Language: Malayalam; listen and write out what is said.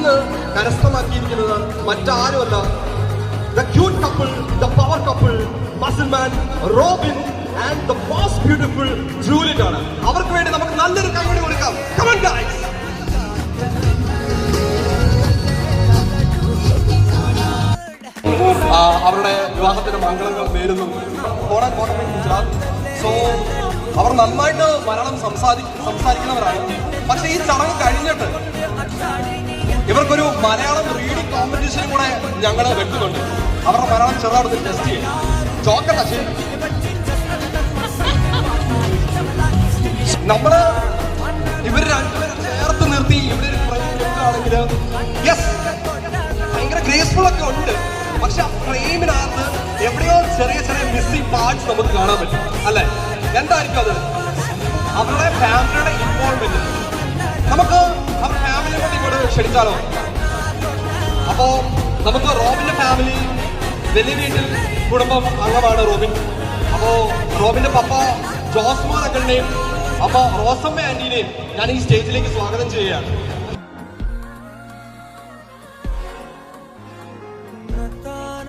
ഇന്ന് കരസ്ഥമാക്കിയിരിക്കുന്നത് മറ്റാരുമല്ല, the cute couple, the power couple, Muscleman, Robin and the most beautiful Juliet ആണ്. അവർക്ക് വേണ്ടി നമുക്ക് നല്ലൊരു കൈയടി കൊടുക്കാം. Come on guys. അവരുടെ വിവാഹത്തിന്റെ മംഗളങ്ങൾ നേരുന്നു. സോ അവർ നന്നായിട്ട് മലയാളം സംസാരിക്കുന്നവരാണ്. പക്ഷെ ഈ ചടങ്ങ് കഴിഞ്ഞിട്ട് ഇവർക്കൊരു മലയാളം റീഡിംഗ് കോമ്പറ്റീഷൻ കൂടെ ഞങ്ങൾ വെക്കുന്നുണ്ട്. അവരുടെ മലയാളം ചെറുതായിട്ട് ടെസ്റ്റ് ചെയ്യും. ചോക്കണ്ട ശരി. നമ്മള് ഇവർ രണ്ടുപേരും ചേർത്ത് നിർത്തി ഇവിടെ ആണെങ്കിൽ യെസ് ഭയങ്കര ഗ്രേസ്ഫുൾ ഒക്കെ ഉണ്ട്. പക്ഷെ ആ ഫ്രെയിമിനകത്ത് എവിടെയോ ചെറിയ ചെറിയ മിസ്സിംഗ് പാർട്സ് നമുക്ക് കാണാൻ പറ്റും അല്ലെ? എന്തായിരിക്കും അത്? അവരുടെ ഫാമിലിയുടെ ഇൻവോൾവ്മെന്റ്. നമുക്ക് ആ ഫാമിലിയെ കൂടി ഇങ്ങോട്ട് ക്ഷണിച്ചാലോ? അപ്പോ നമുക്ക് റോബിന്റെ ഫാമിലി വലിയ വീട്ടിൽ കുടുംബം അംഗമാണ് റോബിൻ. അപ്പോ റോബിന്റെ പപ്പ ജോസ്മാൻ അങ്കിളിനെയും അമ്മ റോസമ്മ ആന്റീനെയും ഞാൻ ഈ സ്റ്റേജിലേക്ക് സ്വാഗതം ചെയ്യുകയാണ്.